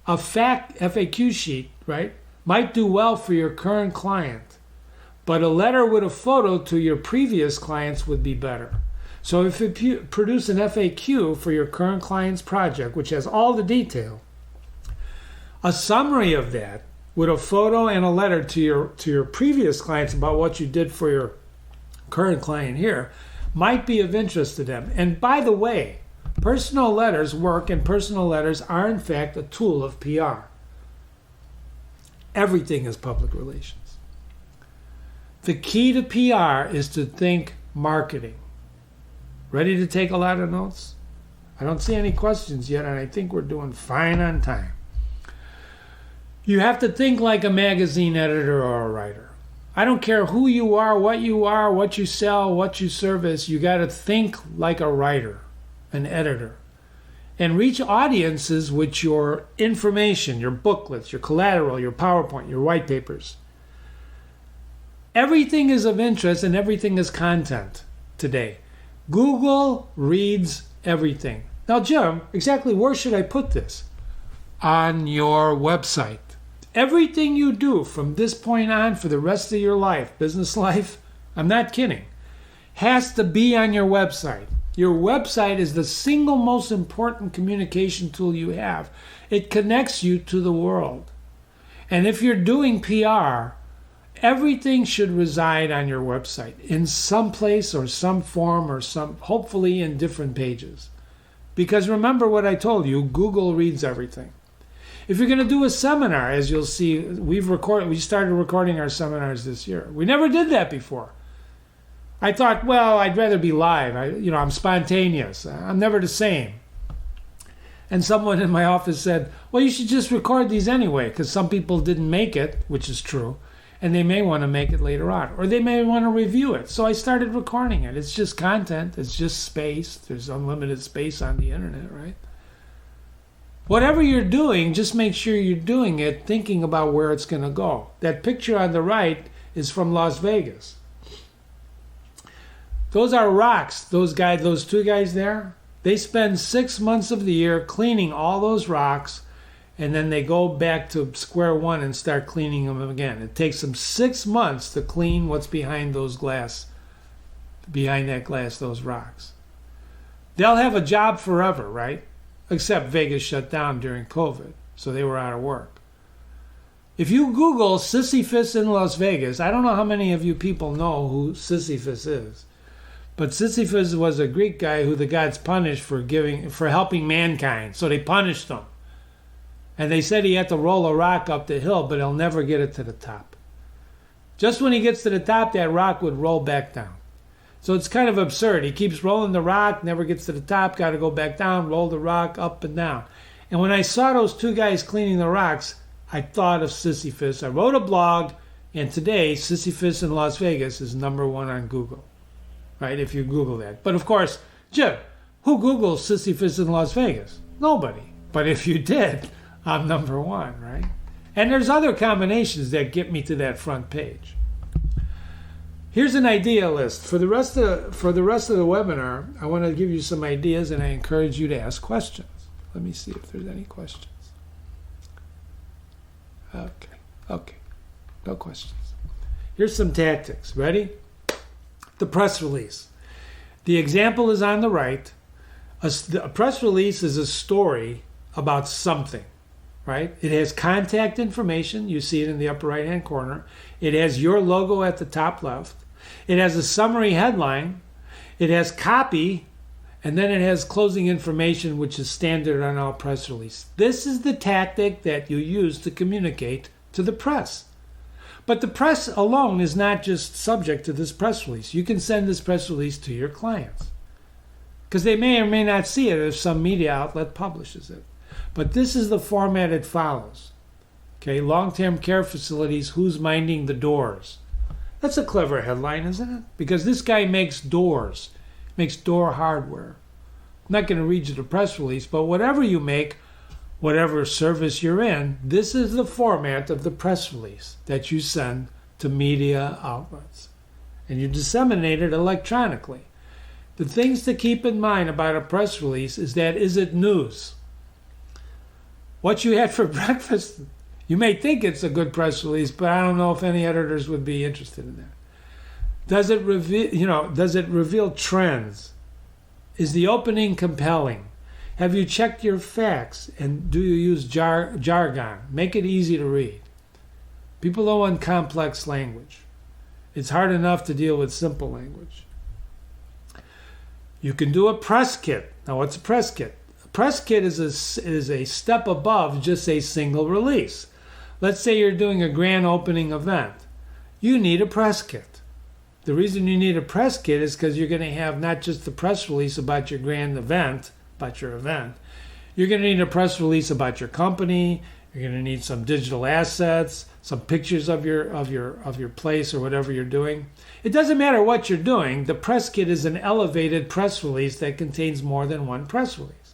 A FAQ sheet, right, might do well for your current client, but a letter with a photo to your previous clients would be better. So if you produce an FAQ for your current client's project, which has all the detail, a summary of that with a photo and a letter to your previous clients about what you did for your current client here might be of interest to them. And by the way, personal letters work, and personal letters are in fact a tool of PR. Everything is public relations. The key to PR is to think marketing. Ready to take a lot of notes? I don't see any questions yet, and I think we're doing fine on time. You have to think like a magazine editor or a writer. I don't care who you are, what you sell, what you service. You got to think like a writer, an editor, and reach audiences with your information, your booklets, your collateral, your PowerPoint, your white papers. Everything is of interest and everything is content today. Google reads everything. Now, Jim, exactly where should I put this? On your website. Everything you do from this point on for the rest of your life, business life, I'm not kidding, has to be on your website. Your website is the single most important communication tool you have. It connects you to the world. And if you're doing PR, everything should reside on your website in some place or some form or hopefully in different pages. Because remember what I told you, Google reads everything. If you're going to do a seminar, as you'll see, we started recording our seminars this year. We never did that before. I thought, well, I'd rather be live. I'm spontaneous. I'm never the same. And someone in my office said, well, you should just record these anyway, because some people didn't make it, which is true, and they may want to make it later on, or they may want to review it. So I started recording it. It's just content. It's just space. There's unlimited space on the internet, right? Whatever you're doing, just make sure you're doing it thinking about where it's going to go. That picture on the right is from Las Vegas. Those are rocks. Those two guys there, they spend 6 months of the year cleaning all those rocks, and then they go back to square one and start cleaning them again. It takes them 6 months to clean what's behind that glass, those rocks. They'll have a job forever, right? Except Vegas shut down during COVID, so they were out of work. If you Google Sisyphus in Las Vegas, I don't know how many of you people know who Sisyphus is, but Sisyphus was a Greek guy who the gods punished for helping mankind, so they punished him. And they said he had to roll a rock up the hill, but he'll never get it to the top. Just when he gets to the top, that rock would roll back down. So it's kind of absurd. He keeps rolling the rock, never gets to the top, got to go back down, roll the rock up and down. And when I saw those two guys cleaning the rocks, I thought of Sisyphus. I wrote a blog, and today, Sisyphus in Las Vegas is #1 on Google, right, if you Google that. But of course, Jim, who Googles Sisyphus in Las Vegas? Nobody. But if you did, I'm #1, right? And there's other combinations that get me to that front page. Here's an idea list. For the rest of the webinar, I want to give you some ideas, and I encourage you to ask questions. Let me see if there's any questions. Okay. No questions. Here's some tactics. Ready? The press release. The example is on the right. A press release is a story about something, right? It has contact information. You see it in the upper right-hand corner. It has your logo at the top left. It has a summary headline. It has copy, And then it has closing information, which is standard on all press releases. This is the tactic that you use to communicate to the press. But the press alone is not just subject to this press release. You can send this press release to your clients, because they may or may not see it if some media outlet publishes it. But this is the format it follows. Okay, long-term care facilities, who's minding the doors? That's a clever headline, isn't it? Because this guy makes doors, makes door hardware. I'm not going to read you the press release, but whatever you make, whatever service you're in, this is the format of the press release that you send to media outlets. And you disseminate it electronically. The things to keep in mind about a press release is that, is it news? What you had for breakfast, you may think it's a good press release, but I don't know if any editors would be interested in that. Does it reveal trends? Is the opening compelling? Have you checked your facts, and do you use jargon? Make it easy to read. People don't want complex language. It's hard enough to deal with simple language. You can do a press kit. Now, what's a press kit? A press kit is a step above just a single release. Let's say you're doing a grand opening event. You need a press kit. The reason you need a press kit is because you're going to have not just the press release about your grand event, about your event. You're going to need a press release about your company. You're going to need some digital assets, some pictures of your place or whatever you're doing. It doesn't matter what you're doing. The press kit is an elevated press release that contains more than one press release.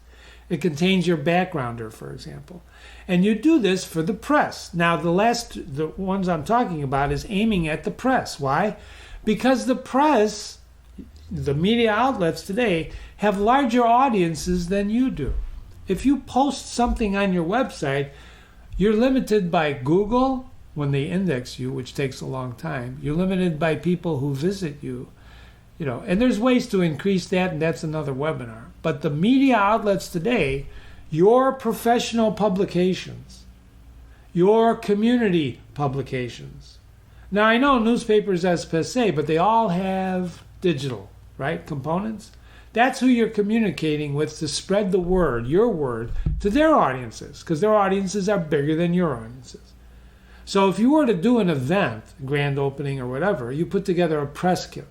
It contains your backgrounder, for example. And you do this for the press. Now, the ones I'm talking about is aiming at the press. Why? Because the press, the media outlets today, have larger audiences than you do. If you post something on your website, you're limited by Google when they index you, which takes a long time. You're limited by people who visit you. And there's ways to increase that, and that's another webinar. But the media outlets today, your professional publications, your community publications. Now, I know newspapers as per se, but they all have digital, right, components. That's who you're communicating with to spread the word, your word, to their audiences, because their audiences are bigger than your audiences. So if you were to do an event, grand opening or whatever, you put together a press kit.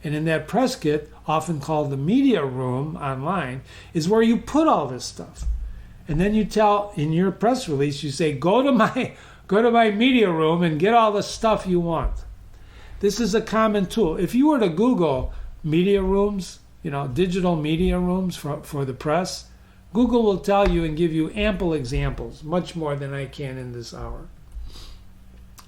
And in that press kit, often called the media room online, is where you put all this stuff. And then you tell, in your press release, you say, go to my media room and get all the stuff you want. This is a common tool. If you were to Google media rooms, digital media rooms for the press, Google will tell you and give you ample examples, much more than I can in this hour.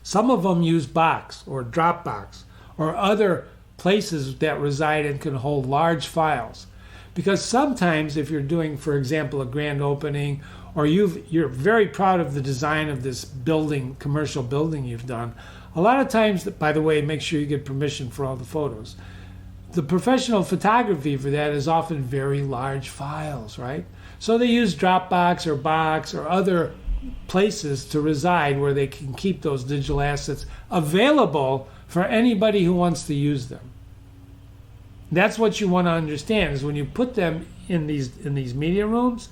Some of them use Box or Dropbox or other places that reside and can hold large files. Because sometimes if you're doing, for example, a grand opening, or you're very proud of the design of this building, commercial building you've done, a lot of times, by the way, make sure you get permission for all the photos. The professional photography for that is often very large files, right? So they use Dropbox or Box or other places to reside where they can keep those digital assets available for anybody who wants to use them. That's what you want to understand, is when you put them in these media rooms,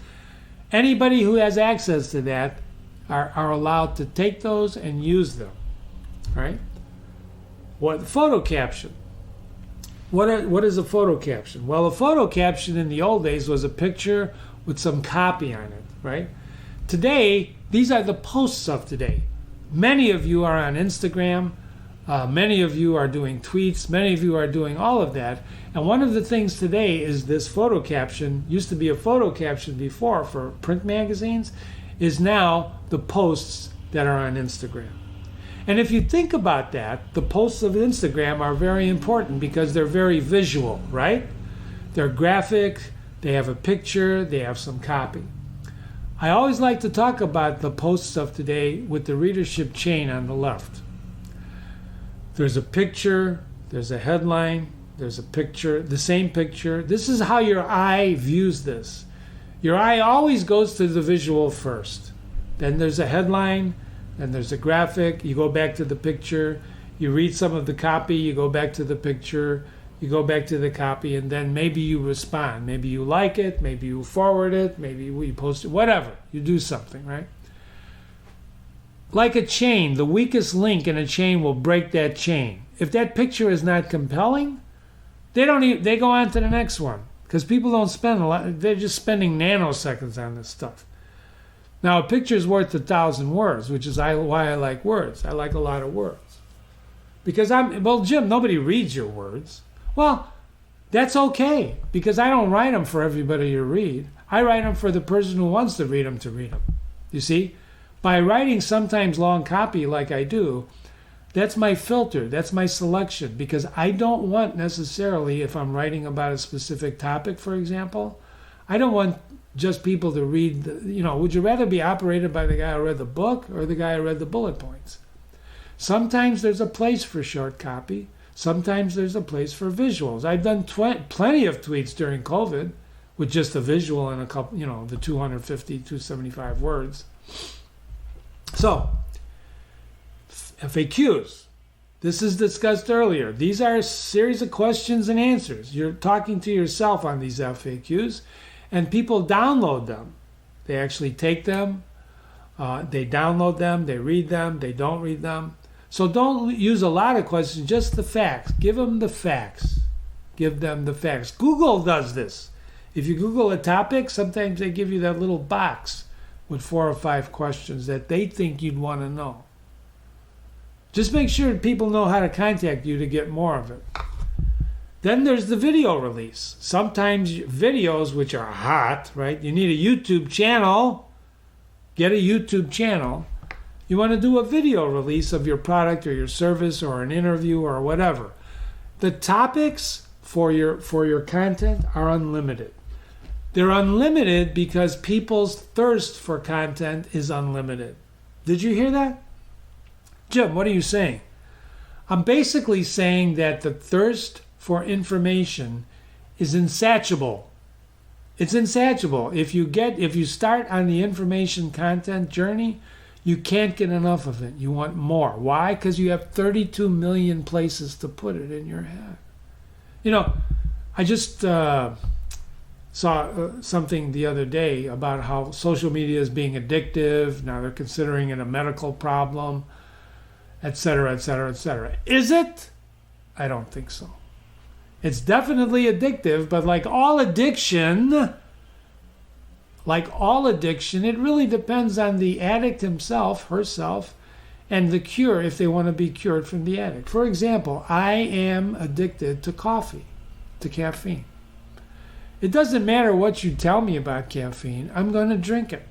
anybody who has access to that are allowed to take those and use them, right? What photo caption? What is a photo caption? Well, a photo caption in the old days was a picture with some copy on it, right? Today, these are the posts of today. Many of you are on Instagram. Many of you are doing tweets. Many of you are doing all of that. And one of the things today is this photo caption. Used to be a photo caption before for print magazines, is now the posts that are on Instagram. And if you think about that, the posts of Instagram are very important because they're very visual, right? They're graphic, they have a picture, they have some copy. I always like to talk about the posts of today with the readership chain on the left. There's a picture, there's a headline, there's a picture, the same picture. This is how your eye views this. Your eye always goes to the visual first. Then there's a headline, then there's a graphic, you go back to the picture, you read some of the copy, you go back to the picture, You go back to the copy, and then maybe you respond. Maybe you like it, maybe you forward it, maybe you post it, whatever. You do something, right? Like a chain, the weakest link in a chain will break that chain. If that picture is not compelling, they go on to the next one, because people don't spend a lot. They're just spending nanoseconds on this stuff. Now, a picture is worth 1,000 words, which is why I like words. I like a lot of words. Because Jim, nobody reads your words. Well, that's okay, because I don't write them for everybody to read. I write them for the person who wants to read them. You see? By writing sometimes long copy like I do, that's my filter, that's my selection, because I don't want necessarily, if I'm writing about a specific topic, for example, I don't want just people to read, would you rather be operated by the guy who read the book or the guy who read the bullet points? Sometimes there's a place for short copy. Sometimes there's a place for visuals. I've done plenty of tweets during COVID with just a visual and a couple, the 250, 275 words. So, FAQs. This is discussed earlier. These are a series of questions and answers. You're talking to yourself on these FAQs, and people download them. They actually take them, they download them, they read them, they don't read them. So don't use a lot of questions, just the facts. Give them the facts. Give them the facts. Google does this. If you Google a topic, sometimes they give you that little box with 4 or 5 questions that they think you'd want to know. Just make sure people know how to contact you to get more of it. Then there's the video release. Sometimes videos, which are hot, right? You need a YouTube channel. Get a YouTube channel. You want to do a video release of your product or your service or an interview or whatever. The topics for your content are unlimited. They're unlimited because people's thirst for content is unlimited. Did you hear that? Jim, what are you saying? I'm basically saying that the thirst for information is insatiable. It's insatiable. If you start on the information content journey, you can't get enough of it. You want more. Why? Because you have 32 million places to put it in your head. I just saw something the other day about how social media is being addictive. Now they're considering it a medical problem, etc., etc., etc. Is it? I don't think so. It's definitely addictive, but like all addiction, it really depends on the addict himself, herself, and the cure if they want to be cured from the addict. For example, I am addicted to coffee, to caffeine. It doesn't matter what you tell me about caffeine, I'm going to drink it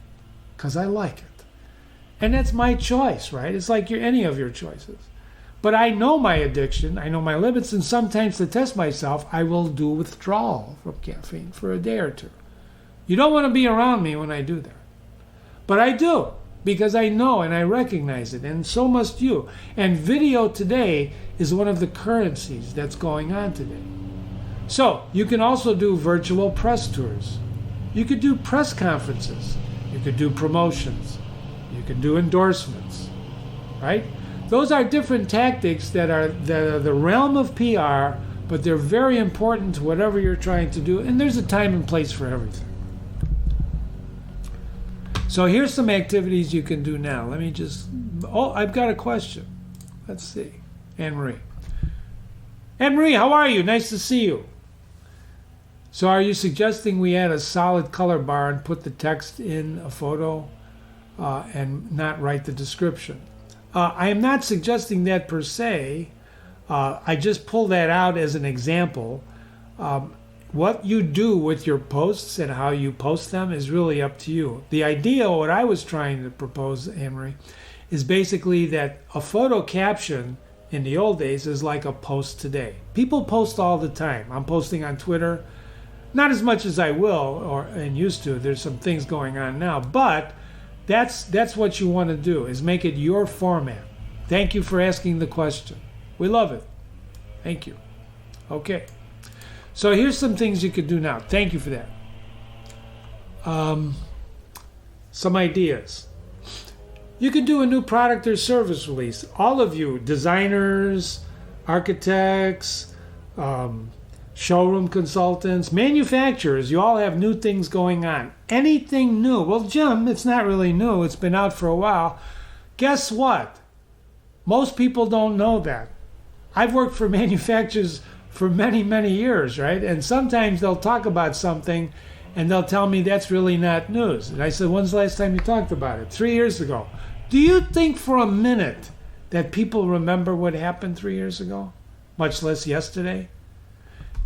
because I like it. And that's my choice, right? It's like any of your choices. But I know my addiction, I know my limits, and sometimes to test myself, I will do withdrawal from caffeine for a day or two. You don't want to be around me when I do that. But I do, because I know and I recognize it, and so must you. And video today is one of the currencies that's going on today. So, you can also do virtual press tours. You could do press conferences. You could do promotions. You could do endorsements, right? Those are different tactics that are the realm of PR, but they're very important to whatever you're trying to do, and there's a time and place for everything. So here's some activities you can do now. I've got a question. Let's see. Anne-Marie. Anne-Marie, how are you? Nice to see you. So are you suggesting we add a solid color bar and put the text in a photo and not write the description? I am not suggesting that per se. I just pull that out as an example. What you do with your posts and how you post them is really up to you. The idea, what I was trying to propose, Anne-Marie, is basically that a photo caption in the old days is like a post today. People post all the time. I'm posting on Twitter, not as much as I will and used to. There's some things going on now, but that's what you want to do, is make it your format. Thank you for asking the question. We love it. Thank you. Okay. So here's some things you could do now. Thank you for that. Some ideas. You could do a new product or service release. All of you, designers, architects, showroom consultants, manufacturers, you all have new things going on. Anything new? Well, Jim, it's not really new. It's been out for a while. Guess what? Most people don't know that. I've worked for manufacturers for many, many years, right? And sometimes they'll talk about something and they'll tell me that's really not news. And I said, when's the last time you talked about it? 3 years ago. Do you think for a minute that people remember what happened 3 years ago? Much less yesterday?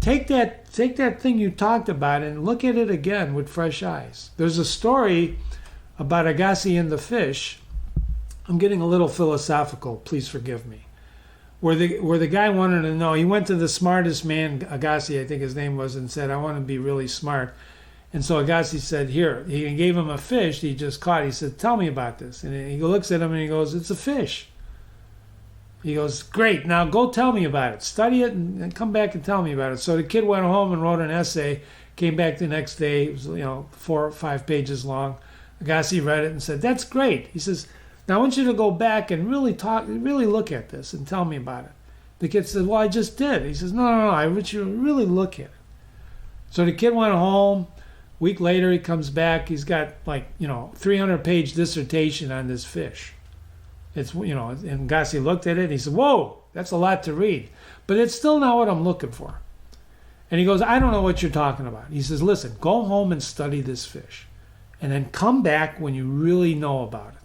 Take that thing you talked about and look at it again with fresh eyes. There's a story about Agassi and the fish. I'm getting a little philosophical, please forgive me. Where the guy wanted to know, he went to the smartest man, Agassi, I think his name was, and said, I want to be really smart. And so Agassi said, here, he gave him a fish he just caught. He said, tell me about this. And he looks at him and he goes, it's a fish. He goes, great, now go tell me about it. Study it and come back and tell me about it. So the kid went home and wrote an essay, came back the next day. It was 4 or 5 pages long. Agassi read it and said, that's great. He says, now I want you to go back and really look at this and tell me about it. The kid said, well, I just did. He says, no, I want you to really look at it. So the kid went home. A week later, he comes back. He's got 300-page dissertation on this fish. It's, and Agassi looked at it and he said, whoa, that's a lot to read. But it's still not what I'm looking for. And he goes, I don't know what you're talking about. He says, listen, go home and study this fish. And then come back when you really know about it.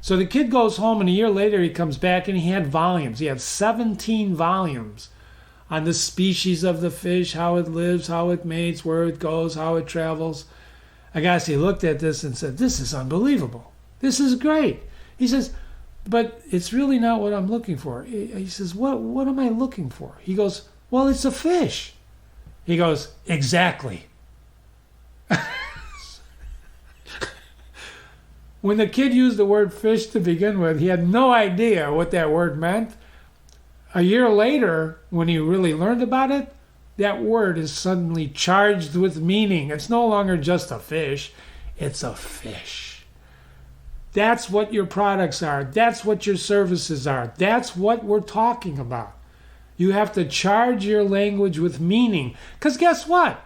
So the kid goes home, and a year later he comes back and he had volumes. He had 17 volumes on the species of the fish, how it lives, how it mates, where it goes, how it travels. Agassi looked at this and said, this is unbelievable. This is great. He says, but it's really not what I'm looking for. He says, what am I looking for? He goes, well, it's a fish. He goes, exactly. When the kid used the word fish to begin with, he had no idea what that word meant. A year later, when he really learned about it, that word is suddenly charged with meaning. It's no longer just a fish, it's a fish. That's what your products are. That's what your services are. That's what we're talking about. You have to charge your language with meaning. Because guess what?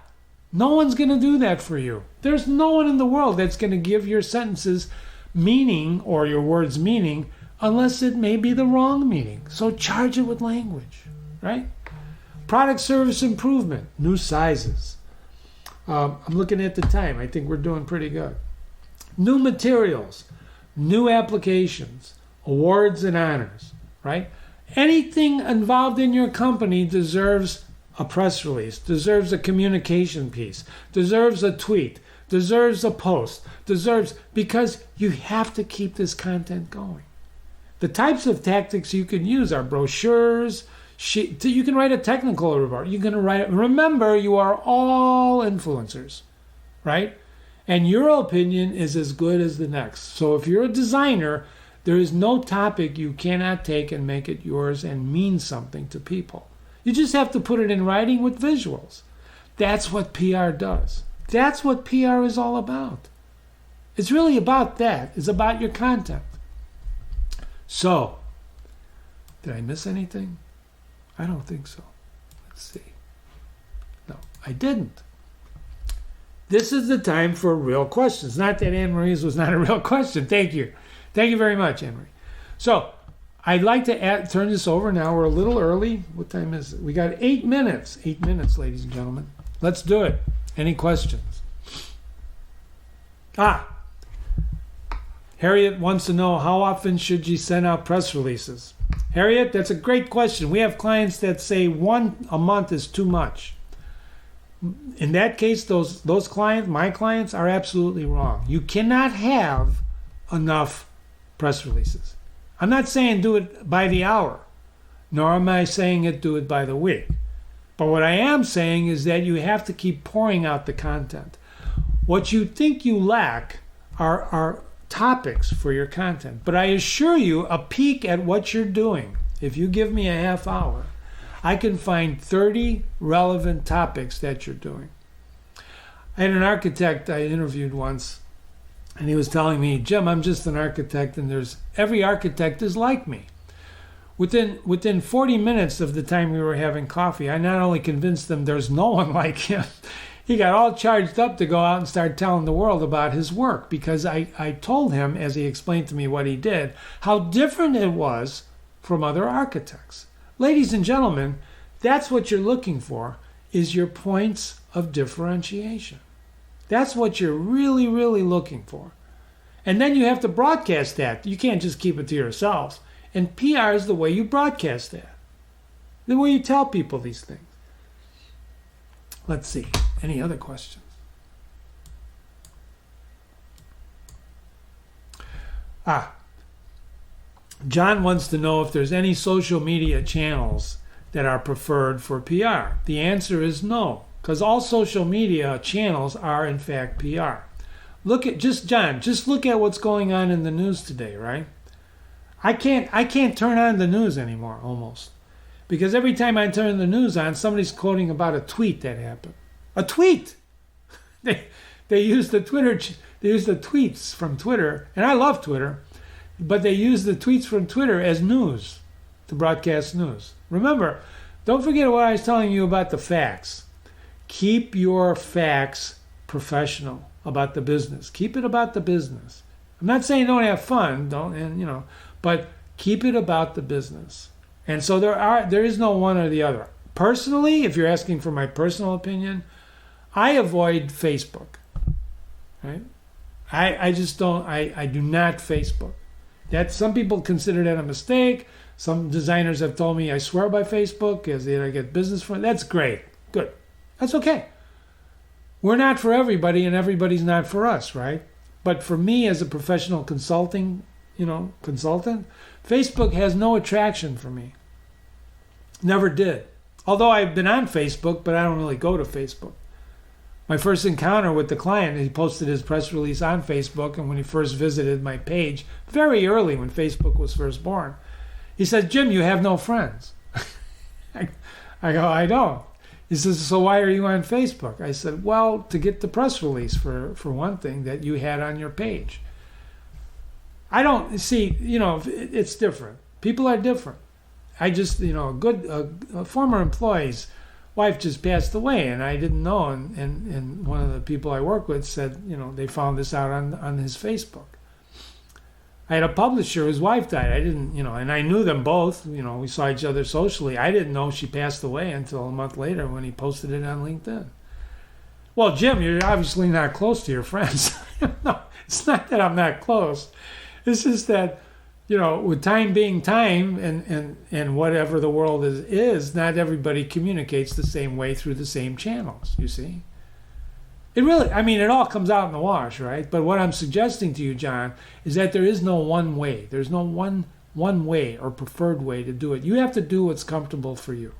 No one's going to do that for you. There's no one in the world that's going to give your sentences meaning or your words meaning unless it may be the wrong meaning. So charge it with language, right? Product service improvement, new sizes. I'm looking at the time. I think we're doing pretty good. New materials, new applications, awards and honors, right? Anything involved in your company deserves a press release, deserves a communication piece, deserves a tweet, deserves a post, because you have to keep this content going. The types of tactics you can use are brochures. You can write a technical report. You can write. Remember, you are all influencers, right? And your opinion is as good as the next. So if you're a designer, there is no topic you cannot take and make it yours and mean something to people. You just have to put it in writing with visuals. That's what PR does. That's what PR is all about. It's really about that. It's about your content. So, did I miss anything? I don't think so. Let's see. No, I didn't. This is the time for real questions. Not that Anne Marie's was not a real question. Thank you. Thank you very much, Anne Marie. So, I'd like to turn this over now. We're a little early. What time is it? We got 8 minutes. 8 minutes, ladies and gentlemen. Let's do it. Any questions? Harriet wants to know, how often should you send out press releases? Harriet, that's a great question. We have clients that say one a month is too much. In that case, those clients, my clients, are absolutely wrong. You cannot have enough press releases. I'm not saying do it by the hour, nor am I saying do it by the week. But what I am saying is that you have to keep pouring out the content. What you think you lack are topics for your content. But I assure you, a peek at what you're doing, if you give me a half hour, I can find 30 relevant topics that you're doing. I had an architect I interviewed once, and he was telling me, Jim, I'm just an architect, and every architect is like me. Within 40 minutes of the time we were having coffee, I not only convinced them there's no one like him, he got all charged up to go out and start telling the world about his work, because I told him, as he explained to me what he did, how different it was from other architects. Ladies and gentlemen, that's what you're looking for, is your points of differentiation. That's what you're really, really looking for. And then you have to broadcast that. You can't just keep it to yourselves. And PR is the way you broadcast that, the way you tell people these things. Let's see. Any other questions? John wants to know if there's any social media channels that are preferred for PR. The answer is no, because all social media channels are in fact PR. Look at John, just look at what's going on in the news today, right? I can't turn on the news anymore almost, because every time I turn the news on, somebody's quoting about a tweet that happened. A tweet. They use the tweets from Twitter, and I love Twitter, but they use the tweets from Twitter as news to broadcast news. Remember, don't forget what I was telling you about the facts. Keep your facts professional about the business. Keep it about the business. I'm not saying don't have fun, but keep it about the business. And so there is no one or the other. Personally, if you're asking for my personal opinion, I avoid Facebook. Right? I just don't. I do not Facebook. That some people consider that a mistake. Some designers have told me I swear by Facebook as I get business from it. That's great. Good. That's okay. We're not for everybody, and everybody's not for us, right? But for me, as a professional consultant, Facebook has no attraction for me. Never did. Although I've been on Facebook, but I don't really go to Facebook. My first encounter with the client, he posted his press release on Facebook, and when he first visited my page, very early when Facebook was first born, he said, "Jim, you have no friends." I go, "I don't." He says, "So why are you on Facebook?" I said, "Well, to get the press release for one thing that you had on your page." I don't see, it's different. People are different. I just, a former employee's wife just passed away, and I didn't know. And one of the people I work with said, they found this out on his Facebook. I had a publisher whose wife died. I didn't, and I knew them both. We saw each other socially. I didn't know she passed away until a month later when he posted it on LinkedIn. Well, Jim, you're obviously not close to your friends. No, it's not that I'm not close. It's just that, with time being time and whatever the world is, not everybody communicates the same way through the same channels, you see. It all comes out in the wash, right? But what I'm suggesting to you, John, is that there is no one way. There's no one way or preferred way to do it. You have to do what's comfortable for you.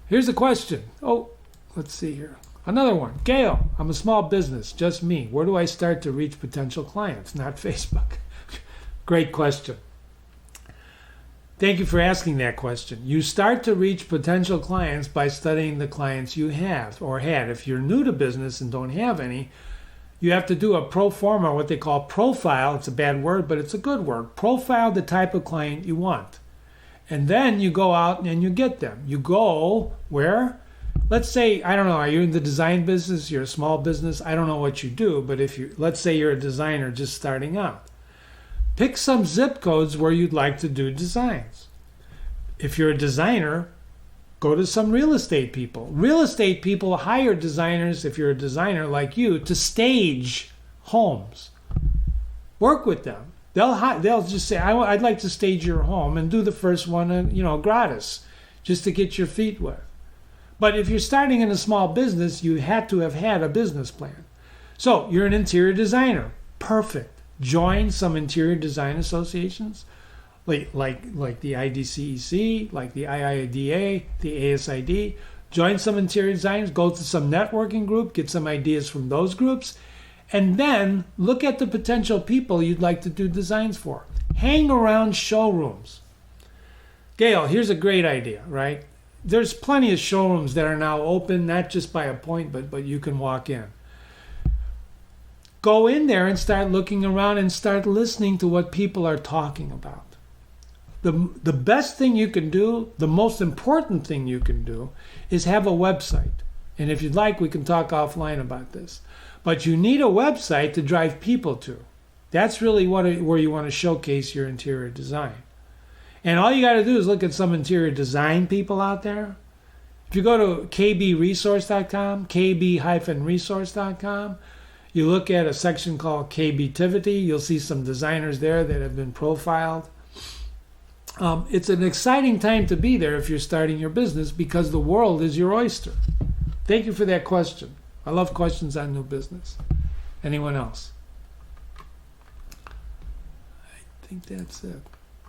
Here's a question. Oh, let's see here. Another one. Gail, I'm a small business, just me. Where do I start to reach potential clients? Not Facebook. Great question. Thank you for asking that question. You start to reach potential clients by studying the clients you have or had. If you're new to business and don't have any, you have to do a pro forma, what they call profile. It's a bad word, but it's a good word. Profile the type of client you want. And then you go out and you get them. You go where? Let's say, I don't know, are you in the design business? You're a small business? I don't know what you do, but let's say you're a designer just starting out. Pick some zip codes where you'd like to do designs. If you're a designer, go to some real estate people. Real estate people hire designers, if you're a designer like you, to stage homes. Work with them. They'll just say, I'd like to stage your home, and do the first one, gratis, just to get your feet wet. But if you're starting in a small business, you had to have had a business plan. So you're an interior designer. Perfect. Join some interior design associations, like the IDCEC, like the IIDA, the ASID. Join some interior designers, go to some networking group, get some ideas from those groups, and then look at the potential people you'd like to do designs for. Hang around showrooms. Gail, here's a great idea, right? There's plenty of showrooms that are now open, not just by appointment, but you can walk in. Go in there and start looking around and start listening to what people are talking about. the best thing you can do, the most important thing you can do, is have a website. And if you'd like, we can talk offline about this. But you need a website to drive people to. That's really where you want to showcase your interior design. And all you got to do is look at some interior design people out there. If you go to kbresource.com, kb-resource.com, you look at a section called KBtivity, you'll see some designers there that have been profiled. It's an exciting time to be there if you're starting your business because the world is your oyster. Thank you for that question. I love questions on new business. Anyone else? I think that's it.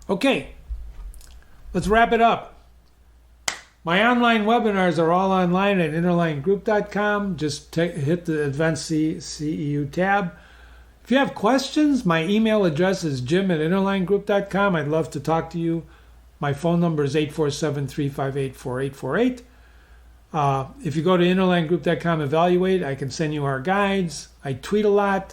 Okay, let's wrap it up. My online webinars are all online at interlinegroup.com. Just hit the Advanced CEU tab. If you have questions, my email address is jim@interlinegroup.com. I'd love to talk to you. My phone number is 847-358-4848. If you go to interlinegroup.com, evaluate, I can send you our guides. I tweet a lot.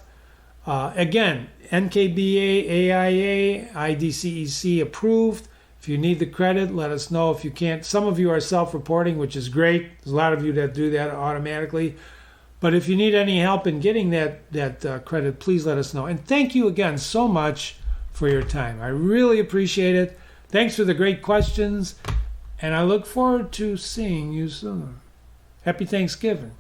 Again, NKBA, AIA, IDCEC approved. If you need the credit, let us know. If you can't, some of you are self-reporting, which is great. There's a lot of you that do that automatically. But if you need any help in getting that credit, please let us know. And thank you again so much for your time. I really appreciate it. Thanks for the great questions. And I look forward to seeing you soon. Happy Thanksgiving.